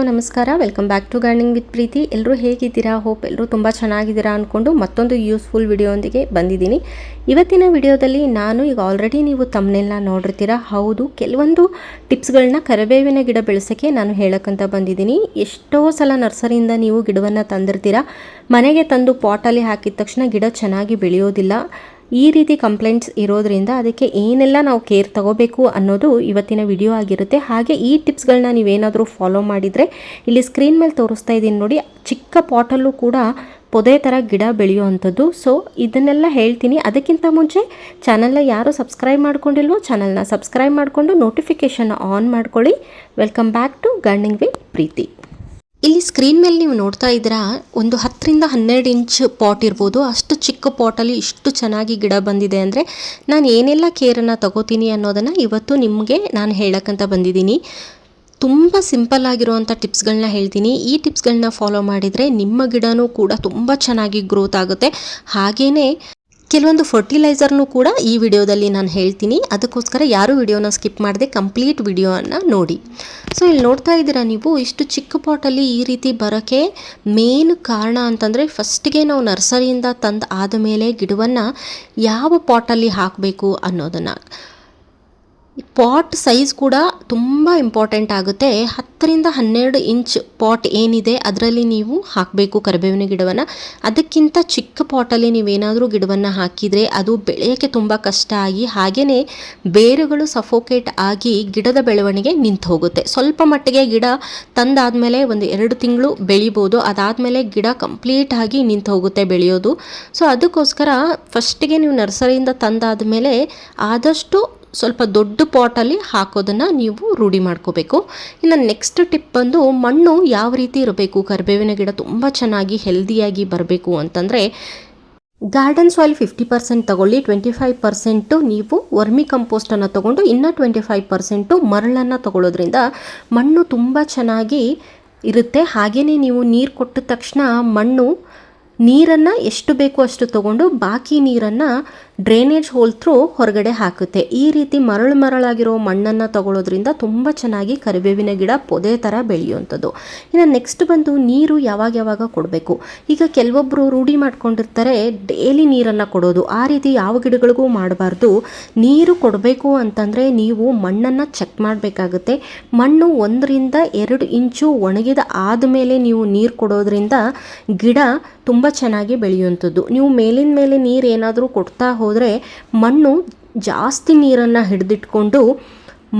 ನಮಸ್ಕಾರ. Welcome back to gardening with Preethi. ಎಲ್ಲರೂ ಹೇಗಿದ್ದೀರಾ? ಹೋಪ್ ಎಲ್ಲರೂ ತುಂಬ ಚೆನ್ನಾಗಿದ್ದೀರಾ ಅಂದ್ಕೊಂಡು ಮತ್ತೊಂದು ಯೂಸ್ಫುಲ್ ವಿಡಿಯೋದೊಂದಿಗೆ ಬಂದಿದ್ದೀನಿ. ಇವತ್ತಿನ ವಿಡಿಯೋದಲ್ಲಿ ನಾನು ಈಗ ಆಲ್ರೆಡಿ ನೀವು ತಮ್ಮನೆಲ್ಲ ನೋಡಿರ್ತೀರಾ. ಹೌದು, ಕೆಲವೊಂದು ಟಿಪ್ಸ್ಗಳನ್ನ ಕರಿಬೇವಿನ ಗಿಡ ಬೆಳೆಸೋಕ್ಕೆ ನಾನು ಹೇಳೋಕ್ಕಂತ ಬಂದಿದ್ದೀನಿ. ಎಷ್ಟೋ ಸಲ ನರ್ಸರಿಯಿಂದ ನೀವು ಗಿಡವನ್ನು ತಂದಿರ್ತೀರಾ, ಮನೆಗೆ ತಂದು ಪಾಟಲ್ಲಿ ಹಾಕಿದ ತಕ್ಷಣ ಗಿಡ ಚೆನ್ನಾಗಿ ಬೆಳೆಯೋದಿಲ್ಲ. ಈ ರೀತಿ ಕಂಪ್ಲೇಂಟ್ಸ್ ಇರೋದ್ರಿಂದ ಅದಕ್ಕೆ ಏನೆಲ್ಲ ನಾವು ಕೇರ್ ತಗೋಬೇಕು ಅನ್ನೋದು ಇವತ್ತಿನ ವಿಡಿಯೋ ಆಗಿರುತ್ತೆ. ಹಾಗೆ ಈ ಟಿಪ್ಸ್ಗಳನ್ನ ನೀವೇನಾದರೂ ಫಾಲೋ ಮಾಡಿದರೆ ಇಲ್ಲಿ ಸ್ಕ್ರೀನ್ ಮೇಲೆ ತೋರಿಸ್ತಾ ಇದ್ದೀನಿ ನೋಡಿ, ಚಿಕ್ಕ ಪಾಟಲ್ಲೂ ಕೂಡ ಪೊದೆ ಥರ ಗಿಡ ಬೆಳೆಯುವಂಥದ್ದು. ಸೊ ಇದನ್ನೆಲ್ಲ ಹೇಳ್ತೀನಿ. ಅದಕ್ಕಿಂತ ಮುಂಚೆ ಚಾನಲ್ನ ಯಾರು ಸಬ್ಸ್ಕ್ರೈಬ್ ಮಾಡ್ಕೊಂಡಿಲ್ವೋ ಚಾನಲ್ನ ಸಬ್ಸ್ಕ್ರೈಬ್ ಮಾಡಿಕೊಂಡು ನೋಟಿಫಿಕೇಷನ್ನ ಆನ್ ಮಾಡ್ಕೊಳ್ಳಿ. Welcome back to gardening with Preethi. ಇಲ್ಲಿ ಸ್ಕ್ರೀನ್ ಮೇಲೆ ನೀವು ನೋಡ್ತಾ ಇದ್ದೀರಾ, ಒಂದು 10ರಿಂದ 12 ಇಂಚ್ ಪಾಟ್ ಇರ್ಬೋದು. ಅಷ್ಟು ಚಿಕ್ಕ ಪಾಟಲ್ಲಿ ಇಷ್ಟು ಚೆನ್ನಾಗಿ ಗಿಡ ಬಂದಿದೆ ಅಂದರೆ ನಾನು ಏನೆಲ್ಲ ಕೇರನ್ನು ತಗೋತೀನಿ ಅನ್ನೋದನ್ನು ಇವತ್ತು ನಿಮಗೆ ನಾನು ಹೇಳೋಕ್ಕಂತ ಬಂದಿದ್ದೀನಿ. ತುಂಬ ಸಿಂಪಲ್ ಆಗಿರುವಂಥ ಟಿಪ್ಸ್ಗಳನ್ನ ಹೇಳ್ತೀನಿ. ಈ ಟಿಪ್ಸ್ಗಳನ್ನ ಫಾಲೋ ಮಾಡಿದರೆ ನಿಮ್ಮ ಗಿಡನೂ ಕೂಡ ತುಂಬ ಚೆನ್ನಾಗಿ ಗ್ರೋತ್ ಆಗುತ್ತೆ. ಹಾಗೆಯೇ ಕೆಲವೊಂದು ಫರ್ಟಿಲೈಸರ್ನೂ ಕೂಡ ಈ ವಿಡಿಯೋದಲ್ಲಿ ನಾನು ಹೇಳ್ತೀನಿ. ಅದಕ್ಕೋಸ್ಕರ ಯಾರು ವಿಡಿಯೋನ ಸ್ಕಿಪ್ ಮಾಡದೆ ಕಂಪ್ಲೀಟ್ ವಿಡಿಯೋನ ನೋಡಿ. ಸೊ ಇಲ್ಲಿ ನೋಡ್ತಾ ಇದ್ದೀರಾ ನೀವು, ಇಷ್ಟು ಚಿಕ್ಕ ಪಾಟಲ್ಲಿ ಈ ರೀತಿ ಬರೋಕ್ಕೆ ಮೇನ್ ಕಾರಣ ಅಂತಂದರೆ, ಫಸ್ಟಿಗೆ ನಾವು ನರ್ಸರಿಯಿಂದ ತಂದು ಆದಮೇಲೆ ಗಿಡವನ್ನು ಯಾವ ಪಾಟಲ್ಲಿ ಹಾಕಬೇಕು ಅನ್ನೋದನ್ನು. ಪಾಟ್ ಸೈಜ್ ಕೂಡ ತುಂಬ ಇಂಪಾರ್ಟೆಂಟ್ ಆಗುತ್ತೆ. 10ರಿಂದ 12 ಇಂಚ್ ಪಾಟ್ ಏನಿದೆ ಅದರಲ್ಲಿ ನೀವು ಹಾಕಬೇಕು ಕರಿಬೇವಿನ ಗಿಡವನ್ನು. ಅದಕ್ಕಿಂತ ಚಿಕ್ಕ ಪಾಟಲ್ಲಿ ನೀವೇನಾದರೂ ಗಿಡವನ್ನು ಹಾಕಿದರೆ ಅದು ಬೆಳೆಯೋಕ್ಕೆ ತುಂಬ ಕಷ್ಟ ಆಗಿ, ಹಾಗೆಯೇ ಬೇರುಗಳು ಸಫೋಕೇಟ್ ಆಗಿ ಗಿಡದ ಬೆಳವಣಿಗೆ ನಿಂತು ಹೋಗುತ್ತೆ. ಸ್ವಲ್ಪ ಮಟ್ಟಿಗೆ ಗಿಡ ತಂದಾದಮೇಲೆ ಒಂದು 2 ತಿಂಗಳು ಬೆಳಿಬೋದು, ಅದಾದಮೇಲೆ ಗಿಡ ಕಂಪ್ಲೀಟಾಗಿ ನಿಂತು ಹೋಗುತ್ತೆ ಬೆಳೆಯೋದು. ಸೊ ಅದಕ್ಕೋಸ್ಕರ ಫಸ್ಟಿಗೆ ನೀವು ನರ್ಸರಿಯಿಂದ ತಂದಾದಮೇಲೆ ಆದಷ್ಟು ಸ್ವಲ್ಪ ದೊಡ್ಡ ಪಾಟಲ್ಲಿ ಹಾಕೋದನ್ನು ನೀವು ರೂಢಿ ಮಾಡ್ಕೋಬೇಕು. ಇನ್ನು ನೆಕ್ಸ್ಟ್ ಟಿಪ್ ಬಂದು, ಮಣ್ಣು ಯಾವ ರೀತಿ ಇರಬೇಕು ಕರಿಬೇವಿನ ಗಿಡ ತುಂಬ ಚೆನ್ನಾಗಿ ಹೆಲ್ದಿಯಾಗಿ ಬರಬೇಕು ಅಂತಂದರೆ, ಗಾರ್ಡನ್ ಸಾಯಿಲ್ 50% ತಗೊಳ್ಳಿ, 25% ನೀವು ವರ್ಮಿ ಕಂಪೋಸ್ಟನ್ನು ತೊಗೊಂಡು ಇನ್ನು 25% ಮರಳನ್ನು ತಗೊಳ್ಳೋದ್ರಿಂದ ಮಣ್ಣು ತುಂಬ ಚೆನ್ನಾಗಿ ಇರುತ್ತೆ. ಹಾಗೆಯೇ ನೀವು ನೀರು ಕೊಟ್ಟ ತಕ್ಷಣ ಮಣ್ಣು ನೀರನ್ನು ಎಷ್ಟು ಬೇಕೋ ಅಷ್ಟು ತಗೊಂಡು ಬಾಕಿ ನೀರನ್ನು ಡ್ರೈನೇಜ್ ಹೋಲ್ ಥ್ರೂ ಹೊರಗಡೆ ಹಾಕುತ್ತೆ. ಈ ರೀತಿ ಮರಳಾಗಿರೋ ಮಣ್ಣನ್ನು ತಗೊಳ್ಳೋದ್ರಿಂದ ತುಂಬ ಚೆನ್ನಾಗಿ ಕರಿಬೇವಿನ ಗಿಡ ಪೊದೆ ಥರ ಬೆಳೆಯುವಂಥದ್ದು. ಇನ್ನು ನೆಕ್ಸ್ಟ್ ಬಂದು ನೀರು ಯಾವಾಗ ಕೊಡಬೇಕು. ಈಗ ಕೆಲವೊಬ್ಬರು ರೂಢಿ ಮಾಡ್ಕೊಂಡಿರ್ತಾರೆ ಡೈಲಿ ನೀರನ್ನು ಕೊಡೋದು. ಆ ರೀತಿ ಯಾವ ಗಿಡಗಳಿಗೂ ಮಾಡಬಾರ್ದು. ನೀರು ಕೊಡಬೇಕು ಅಂತಂದರೆ ನೀವು ಮಣ್ಣನ್ನು ಚೆಕ್ ಮಾಡಬೇಕಾಗುತ್ತೆ. ಮಣ್ಣು 1ರಿಂದ 2 ಇಂಚು ಒಣಗಿದ ಆದಮೇಲೆ ನೀವು ನೀರು ಕೊಡೋದ್ರಿಂದ ಗಿಡ ತುಂಬ ಚೆನ್ನಾಗಿ ಬೆಳೆಯುವಂಥದ್ದು. ನೀವು ಮೇಲಿನ ಮೇಲೆ ನೀರು ಏನಾದರೂ ಕೊಡ್ತಾ ಹೋದರೆ ಮಣ್ಣು ಜಾಸ್ತಿ ನೀರನ್ನು ಹಿಡಿದಿಟ್ಕೊಂಡು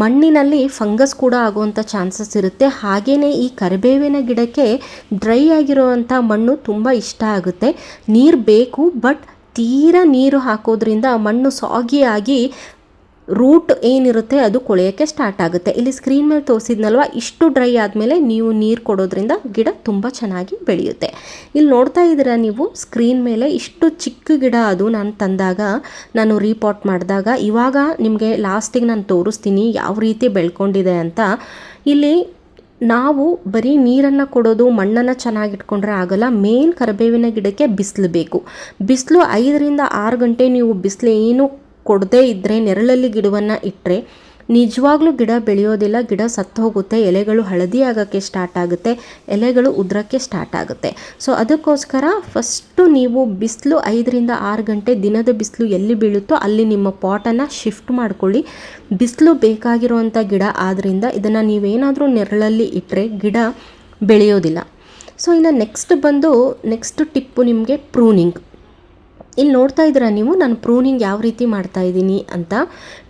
ಮಣ್ಣಿನಲ್ಲಿ ಫಂಗಸ್ ಕೂಡ ಆಗುವಂಥ ಚಾನ್ಸಸ್ ಇರುತ್ತೆ. ಹಾಗೆಯೇ ಈ ಕರಿಬೇವಿನ ಗಿಡಕ್ಕೆ ಡ್ರೈ ಆಗಿರುವಂಥ ಮಣ್ಣು ತುಂಬ ಇಷ್ಟ ಆಗುತ್ತೆ. ನೀರು ಬೇಕು, ಬಟ್ ತೀರಾ ನೀರು ಹಾಕೋದ್ರಿಂದ ಮಣ್ಣು ಸಾಗಿ ಆಗಿ ರೂಟ್ ಏನಿರುತ್ತೆ ಅದು ಕೊಳೆಯೋಕ್ಕೆ ಸ್ಟಾರ್ಟ್ ಆಗುತ್ತೆ. ಇಲ್ಲಿ ಸ್ಕ್ರೀನ್ ಮೇಲೆ ತೋರಿಸಿದ್ನಲ್ವ, ಇಷ್ಟು ಡ್ರೈ ಆದಮೇಲೆ ನೀವು ನೀರು ಕೊಡೋದ್ರಿಂದ ಗಿಡ ತುಂಬ ಚೆನ್ನಾಗಿ ಬೆಳೆಯುತ್ತೆ. ಇಲ್ಲಿ ನೋಡ್ತಾ ಇದ್ದೀರಾ ನೀವು ಸ್ಕ್ರೀನ್ ಮೇಲೆ, ಇಷ್ಟು ಚಿಕ್ಕ ಗಿಡ ಅದು ನಾನು ತಂದಾಗ, ನಾನು ರೀಪಾಟ್ ಮಾಡಿದಾಗ. ಇವಾಗ ನಿಮಗೆ ಲಾಸ್ಟಿಗೆ ನಾನು ತೋರಿಸ್ತೀನಿ ಯಾವ ರೀತಿ ಬೆಳ್ಕೊಂಡಿದೆ ಅಂತ. ಇಲ್ಲಿ ನಾವು ಬರೀ ನೀರನ್ನು ಕೊಡೋದು, ಮಣ್ಣನ್ನು ಚೆನ್ನಾಗಿಟ್ಕೊಂಡ್ರೆ ಆಗಲ್ಲ. ಮೇನ್ ಕರಿಬೇವಿನ ಗಿಡಕ್ಕೆ ಬಿಸಿಲು ಬೇಕು. ಬಿಸಿಲು 5ರಿಂದ 6 ಗಂಟೆ ನೀವು ಬಿಸಿಲು ಏನು ಕೊಡದೇ ಇದ್ದರೆ, ನೆರಳಲ್ಲಿ ಗಿಡವನ್ನು ಇಟ್ಟರೆ ನಿಜವಾಗ್ಲೂ ಗಿಡ ಬೆಳೆಯೋದಿಲ್ಲ. ಗಿಡ ಸತ್ತು ಹೋಗುತ್ತೆ, ಎಲೆಗಳು ಹಳದಿ ಆಗೋಕ್ಕೆ ಸ್ಟಾರ್ಟ್ ಆಗುತ್ತೆ, ಎಲೆಗಳು ಉದ್ರಕ್ಕೆ ಸ್ಟಾರ್ಟ್ ಆಗುತ್ತೆ. ಸೊ ಅದಕ್ಕೋಸ್ಕರ ಫಸ್ಟು ನೀವು ಬಿಸಿಲು 5ರಿಂದ 6 ಗಂಟೆ ದಿನದ ಬಿಸಿಲು ಎಲ್ಲಿ ಬೀಳುತ್ತೋ ಅಲ್ಲಿ ನಿಮ್ಮ ಪಾಟನ್ನು ಶಿಫ್ಟ್ ಮಾಡ್ಕೊಳ್ಳಿ. ಬಿಸಿಲು ಬೇಕಾಗಿರುವಂಥ ಗಿಡ ಆದ್ದರಿಂದ ಇದನ್ನು ನೀವೇನಾದರೂ ನೆರಳಲ್ಲಿ ಇಟ್ಟರೆ ಗಿಡ ಬೆಳೆಯೋದಿಲ್ಲ. ಸೊ ಇನ್ನು ನೆಕ್ಸ್ಟ್ ಟಿಪ್ಪು ನಿಮಗೆ ಪ್ರೂನಿಂಗ್. ಇಲ್ಲಿ ನೋಡ್ತಾ ಇದ್ದೀರಾ ನೀವು, ನಾನು ಪ್ರೂನಿಂಗ್ ಯಾವ ರೀತಿ ಮಾಡ್ತಾ ಇದ್ದೀನಿ ಅಂತ.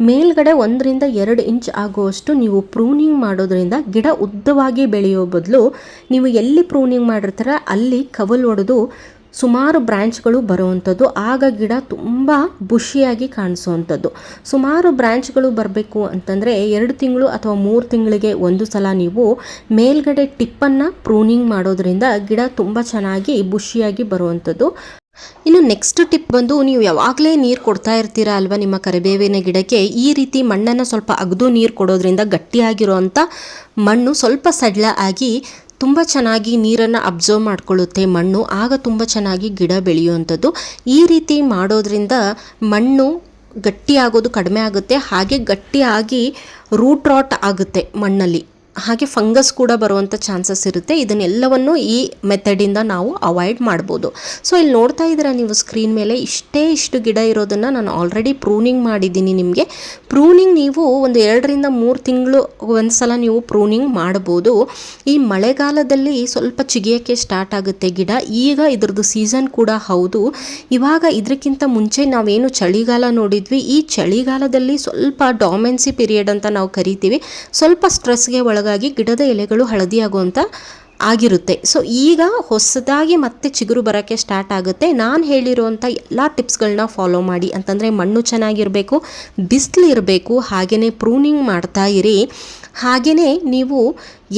ಮೇಲ್ಗಡೆ 1ರಿಂದ 2 ಇಂಚ್ ಆಗುವಷ್ಟು ನೀವು ಪ್ರೂನಿಂಗ್ ಮಾಡೋದ್ರಿಂದ ಗಿಡ ಉದ್ದವಾಗಿ ಬೆಳೆಯೋ ಬದಲು ನೀವು ಎಲ್ಲಿ ಪ್ರೂನಿಂಗ್ ಮಾಡಿರ್ತೀರ ಅಲ್ಲಿ ಕವಲ್ ಹೊಡೆದು ಸುಮಾರು ಬ್ರ್ಯಾಂಚ್ಗಳು ಬರುವಂಥದ್ದು. ಆಗ ಗಿಡ ತುಂಬ ಬುಷಿಯಾಗಿ ಕಾಣಿಸೋವಂಥದ್ದು. ಸುಮಾರು ಬ್ರ್ಯಾಂಚ್ಗಳು ಬರಬೇಕು ಅಂತಂದರೆ 2 ತಿಂಗಳು ಅಥವಾ 3 ತಿಂಗಳಿಗೆ ಒಂದು ಸಲ ನೀವು ಮೇಲ್ಗಡೆ ಟಿಪ್ಪನ್ನು ಪ್ರೂನಿಂಗ್ ಮಾಡೋದ್ರಿಂದ ಗಿಡ ತುಂಬ ಚೆನ್ನಾಗಿ ಬುಷಿಯಾಗಿ ಬರುವಂಥದ್ದು. ಇನ್ನು ನೆಕ್ಸ್ಟ್ ಟಿಪ್ ಬಂದು, ನೀವು ಯಾವಾಗಲೇ ನೀರು ಕೊಡ್ತಾ ಇರ್ತೀರಾ ಅಲ್ವಾ ನಿಮ್ಮ ಕರಿಬೇವಿನ ಗಿಡಕ್ಕೆ, ಈ ರೀತಿ ಮಣ್ಣನ್ನು ಸ್ವಲ್ಪ ಅಗೆದು ನೀರು ಕೊಡೋದ್ರಿಂದ ಗಟ್ಟಿಯಾಗಿರೋವಂಥ ಮಣ್ಣು ಸ್ವಲ್ಪ ಸಡಿಲ ಆಗಿ ತುಂಬ ಚೆನ್ನಾಗಿ ನೀರನ್ನು ಅಬ್ಸರ್ವ್ ಮಾಡ್ಕೊಳ್ಳುತ್ತೆ ಮಣ್ಣು. ಆಗ ತುಂಬ ಚೆನ್ನಾಗಿ ಗಿಡ ಬೆಳೆಯುವಂಥದ್ದು. ಈ ರೀತಿ ಮಾಡೋದ್ರಿಂದ ಮಣ್ಣು ಗಟ್ಟಿಯಾಗೋದು ಕಡಿಮೆ ಆಗುತ್ತೆ. ಹಾಗೆ ಗಟ್ಟಿಯಾಗಿ ರೂಟ್ ರಾಟ್ ಆಗುತ್ತೆ ಮಣ್ಣಲ್ಲಿ. ಹಾಗೆ ಫಂಗಸ್ ಕೂಡ ಬರುವಂಥ ಚಾನ್ಸಸ್ ಇರುತ್ತೆ. ಇದನ್ನೆಲ್ಲವನ್ನು ಈ ಮೆಥಡಿಂದ ನಾವು ಅವಾಯ್ಡ್ ಮಾಡ್ಬೋದು. ಸೊ ಇಲ್ಲಿ ನೋಡ್ತಾ ಇದ್ದೀರಾ ನೀವು ಸ್ಕ್ರೀನ್ ಮೇಲೆ ಇಷ್ಟು ಗಿಡ ಇರೋದನ್ನು ನಾನು ಆಲ್ರೆಡಿ ಪ್ರೂನಿಂಗ್ ಮಾಡಿದ್ದೀನಿ. ನಿಮಗೆ ಪ್ರೂನಿಂಗ್ ನೀವು ಒಂದು 2-3 ತಿಂಗಳು ಒಂದು ಸಲ ನೀವು ಪ್ರೂನಿಂಗ್ ಮಾಡ್ಬೋದು. ಈ ಮಳೆಗಾಲದಲ್ಲಿ ಸ್ವಲ್ಪ ಚಿಗಿಯೋಕ್ಕೆ ಸ್ಟಾರ್ಟ್ ಆಗುತ್ತೆ ಗಿಡ. ಈಗ ಇದ್ರದ್ದು ಸೀಸನ್ ಕೂಡ ಹೌದು. ಇವಾಗ ಇದಕ್ಕಿಂತ ಮುಂಚೆ ನಾವೇನು ಚಳಿಗಾಲ ನೋಡಿದ್ವಿ, ಈ ಚಳಿಗಾಲದಲ್ಲಿ ಸ್ವಲ್ಪ ಡಾಮೆನ್ಸಿ ಪೀರಿಯಡ್ ಅಂತ ನಾವು ಕರಿತೀವಿ. ಸ್ವಲ್ಪ ಸ್ಟ್ರೆಸ್ಗೆ ಒಳಗಾಗಿ ಗಿಡದ ಎಲೆಗಳು ಹಳದಿ ಆಗುವಂಥ ಆಗಿರುತ್ತೆ. ಸೊ ಈಗ ಹೊಸದಾಗಿ ಮತ್ತೆ ಚಿಗುರು ಬರೋಕ್ಕೆ ಸ್ಟಾರ್ಟ್ ಆಗುತ್ತೆ. ನಾನು ಹೇಳಿರುವಂಥ ಎಲ್ಲ ಟಿಪ್ಸ್ಗಳನ್ನ ಫಾಲೋ ಮಾಡಿ. ಅಂತಂದರೆ ಮಣ್ಣು ಚೆನ್ನಾಗಿರಬೇಕು, ಬಿಸಿಲು ಇರಬೇಕು, ಹಾಗೆಯೇ ಪ್ರೂನಿಂಗ್ ಮಾಡ್ತಾ ಇರಿ. ಹಾಗೆಯೇ ನೀವು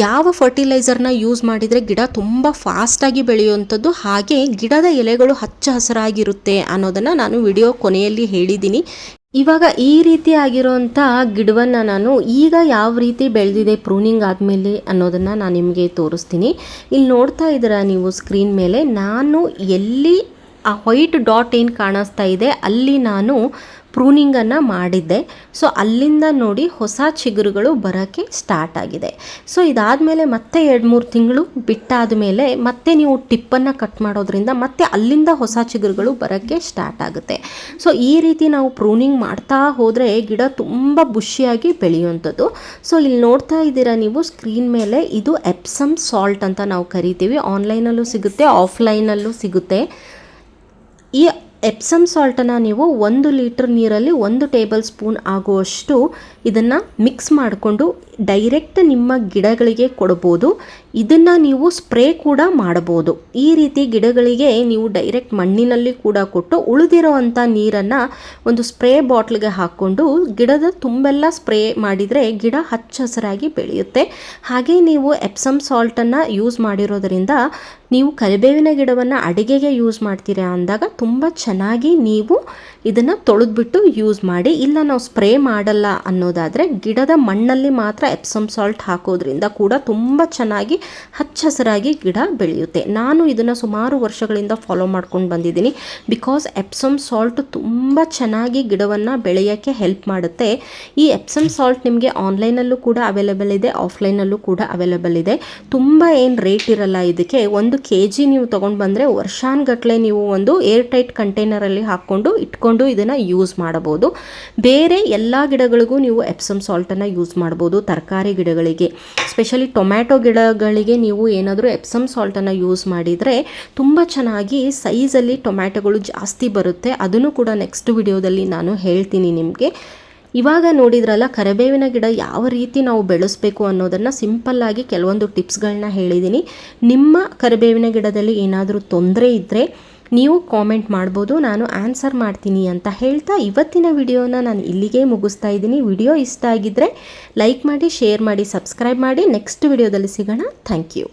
ಯಾವ ಫರ್ಟಿಲೈಸರ್ನ ಯೂಸ್ ಮಾಡಿದರೆ ಗಿಡ ತುಂಬ ಫಾಸ್ಟಾಗಿ ಬೆಳೆಯುವಂಥದ್ದು, ಹಾಗೆ ಗಿಡದ ಎಲೆಗಳು ಹಚ್ಚ ಹಸಿರಾಗಿರುತ್ತೆ ಅನ್ನೋದನ್ನು ನಾನು ವಿಡಿಯೋ ಕೊನೆಯಲ್ಲಿ ಹೇಳಿದ್ದೀನಿ. ಇವಾಗ ಈ ರೀತಿ ಆಗಿರೋಂಥ ಗಿಡವನ್ನು ನಾನು ಈಗ ಯಾವ ರೀತಿ ಬೆಳೆದಿದೆ ಪ್ರೂನಿಂಗ್ ಆದಮೇಲೆ ಅನ್ನೋದನ್ನು ನಾನು ನಿಮಗೆ ತೋರಿಸ್ತೀನಿ. ಇಲ್ಲಿ ನೋಡ್ತಾ ಇದ್ದೀರಾ ನೀವು ಸ್ಕ್ರೀನ್ ಮೇಲೆ, ನಾನು ಎಲ್ಲಿ ಆ ವೈಟ್ ಡಾಟ್ ಏನು ಕಾಣಿಸ್ತಾ ಇದೆ ಅಲ್ಲಿ ನಾನು ಪ್ರೂನಿಂಗನ್ನು ಮಾಡಿದ್ದೆ. ಸೊ ಅಲ್ಲಿಂದ ನೋಡಿ ಹೊಸ ಚಿಗುರುಗಳು ಬರೋಕ್ಕೆ ಸ್ಟಾರ್ಟ್ ಆಗಿದೆ. ಸೊ ಇದಾದಮೇಲೆ ಮತ್ತೆ 2-3 ತಿಂಗಳು ಬಿಟ್ಟಾದ ಮೇಲೆ ಮತ್ತೆ ನೀವು ಟಿಪ್ಪನ್ನು ಕಟ್ ಮಾಡೋದ್ರಿಂದ ಮತ್ತೆ ಅಲ್ಲಿಂದ ಹೊಸ ಚಿಗುರುಗಳು ಬರೋಕ್ಕೆ ಸ್ಟಾರ್ಟ್ ಆಗುತ್ತೆ. ಸೊ ಈ ರೀತಿ ನಾವು ಪ್ರೂನಿಂಗ್ ಮಾಡ್ತಾ ಹೋದರೆ ಗಿಡ ತುಂಬ ಬುಷಿಯಾಗಿ ಬೆಳೆಯುವಂಥದ್ದು. ಸೊ ಇಲ್ಲಿ ನೋಡ್ತಾ ಇದ್ದೀರಾ ನೀವು ಸ್ಕ್ರೀನ್ ಮೇಲೆ, ಇದು ಎಪ್ಸಮ್ ಸಾಲ್ಟ್ ಅಂತ ನಾವು ಕರಿತೀವಿ. ಆನ್ಲೈನಲ್ಲೂ ಸಿಗುತ್ತೆ, ಆಫ್ಲೈನಲ್ಲೂ ಸಿಗುತ್ತೆ. ಈ ಎಪ್ಸಮ್ ಸಾಲ್ಟನ್ನು ನೀವು 1 ಲೀಟರ್ ನೀರಲ್ಲಿ 1 ಟೇಬಲ್ ಸ್ಪೂನ್ ಆಗುವಷ್ಟು ಇದನ್ನು ಮಿಕ್ಸ್ ಮಾಡಿಕೊಂಡು ಡೈರೆಕ್ಟ್ ನಿಮ್ಮ ಗಿಡಗಳಿಗೆ ಕೊಡ್ಬೋದು. ಇದನ್ನು ನೀವು ಸ್ಪ್ರೇ ಕೂಡ ಮಾಡ್ಬೋದು. ಈ ರೀತಿ ಗಿಡಗಳಿಗೆ ನೀವು ಡೈರೆಕ್ಟ್ ಮಣ್ಣಿನಲ್ಲಿ ಕೂಡ ಕೊಟ್ಟು ಉಳಿದಿರೋ ಅಂಥ ನೀರನ್ನು ಒಂದು ಸ್ಪ್ರೇ ಬಾಟ್ಲಿಗೆ ಹಾಕ್ಕೊಂಡು ಗಿಡದ ತುಂಬೆಲ್ಲ ಸ್ಪ್ರೇ ಮಾಡಿದರೆ ಗಿಡ ಹಚ್ಚ ಹಸಿರಾಗಿ ಬೆಳೆಯುತ್ತೆ. ಹಾಗೆ ನೀವು ಎಪ್ಸಮ್ ಸಾಲ್ಟನ್ನು ಯೂಸ್ ಮಾಡಿರೋದರಿಂದ ನೀವು ಕರಿಬೇವಿನ ಗಿಡವನ್ನು ಅಡುಗೆಗೆ ಯೂಸ್ ಮಾಡ್ತೀರಾ ಅಂದಾಗ ತುಂಬ ಚೆನ್ನಾಗಿ ನೀವು ಇದನ್ನು ತೊಳೆದ್ಬಿಟ್ಟು ಯೂಸ್ ಮಾಡಿ. ಇಲ್ಲ ನಾವು ಸ್ಪ್ರೇ ಮಾಡಲ್ಲ ಅನ್ನೋದಾದರೆ ಗಿಡದ ಮಣ್ಣಲ್ಲಿ ಮಾತ್ರ ಎಪ್ಸಮ್ ಸಾಲ್ಟ್ ಹಾಕೋದ್ರಿಂದ ಕೂಡ ತುಂಬ ಚೆನ್ನಾಗಿ ಹಚ್ಚ ಹಸಿರಾಗಿ ಗಿಡ ಬೆಳೆಯುತ್ತೆ. ನಾನು ಇದನ್ನು ಸುಮಾರು ವರ್ಷಗಳಿಂದ ಫಾಲೋ ಮಾಡ್ಕೊಂಡು ಬಂದಿದ್ದೀನಿ. ಬಿಕಾಸ್ ಎಪ್ಸಮ್ ಸಾಲ್ಟ್ ತುಂಬ ಚೆನ್ನಾಗಿ ಗಿಡವನ್ನು ಬೆಳೆಯೋಕ್ಕೆ ಹೆಲ್ಪ್ ಮಾಡುತ್ತೆ. ಈ ಎಪ್ಸಮ್ ಸಾಲ್ಟ್ ನಿಮಗೆ ಆನ್ಲೈನಲ್ಲೂ ಕೂಡ ಅವೈಲೇಬಲ್ ಇದೆ, ಆಫ್ಲೈನಲ್ಲೂ ಕೂಡ ಅವೈಲೇಬಲ್ ಇದೆ. ತುಂಬ ಏನು ರೇಟ್ ಇರಲ್ಲ ಇದಕ್ಕೆ. 1 kg ನೀವು ತೊಗೊಂಡು ಬಂದರೆ ವರ್ಷಾನುಗಟ್ಟಲೆ ನೀವು ಒಂದು ಏರ್ ಟೈಟ್ ಕಂಟೈನರಲ್ಲಿ ಹಾಕ್ಕೊಂಡು ಇಟ್ಕೊಂಡು ಇದನ್ನು ಯೂಸ್ ಮಾಡಬಹುದು. ಬೇರೆ ಎಲ್ಲ ಗಿಡಗಳಿಗೂ ನೀವು ಎಪ್ಸಮ್ ಸಾಲ್ಟನ್ನು ಯೂಸ್ ಮಾಡ್ಬೋದು. ತರಕಾರಿ ಗಿಡಗಳಿಗೆ, ಸ್ಪೆಷಲಿ ಟೊಮ್ಯಾಟೊ ಗಿಡಗಳಿಗೆ ನೀವು ಏನಾದರೂ ಎಪ್ಸಮ್ ಸಾಲ್ಟನ್ನು ಯೂಸ್ ಮಾಡಿದರೆ ತುಂಬ ಚೆನ್ನಾಗಿ ಸೈಜಲ್ಲಿ ಟೊಮ್ಯಾಟೊಗಳು ಜಾಸ್ತಿ ಬರುತ್ತೆ. ಅದನ್ನು ಕೂಡ ನೆಕ್ಸ್ಟ್ ವಿಡಿಯೋದಲ್ಲಿ ನಾನು ಹೇಳ್ತೀನಿ ನಿಮಗೆ. ಇವಾಗ ನೋಡಿದ್ರಲ್ಲ ಕರಿಬೇವಿನ ಗಿಡ ಯಾವ ರೀತಿ ನಾವು ಬೆಳೆಸಬೇಕು ಅನ್ನೋದನ್ನು ಸಿಂಪಲ್ಲಾಗಿ ಕೆಲವೊಂದು ಟಿಪ್ಸ್ಗಳನ್ನ ಹೇಳಿದ್ದೀನಿ. ನಿಮ್ಮ ಕರಿಬೇವಿನ ಗಿಡದಲ್ಲಿ ಏನಾದರೂ ತೊಂದರೆ ಇದ್ದರೆ ನೀವು ಕಾಮೆಂಟ್ ಮಾಡ್ಬೋದು, ನಾನು ಆನ್ಸರ್ ಮಾಡ್ತೀನಿ ಅಂತ ಹೇಳ್ತಾ ಇವತ್ತಿನ ವಿಡಿಯೋನ ನಾನು ಇಲ್ಲಿಗೆ ಮುಗಿಸ್ತಾ ಇದ್ದೀನಿ. ವಿಡಿಯೋ ಇಷ್ಟ ಆಗಿದ್ದರೆ ಲೈಕ್ ಮಾಡಿ, ಶೇರ್ ಮಾಡಿ, ಸಬ್ಸ್ಕ್ರೈಬ್ ಮಾಡಿ. ನೆಕ್ಸ್ಟ್ ವಿಡಿಯೋದಲ್ಲಿ ಸಿಗೋಣ. Thank you.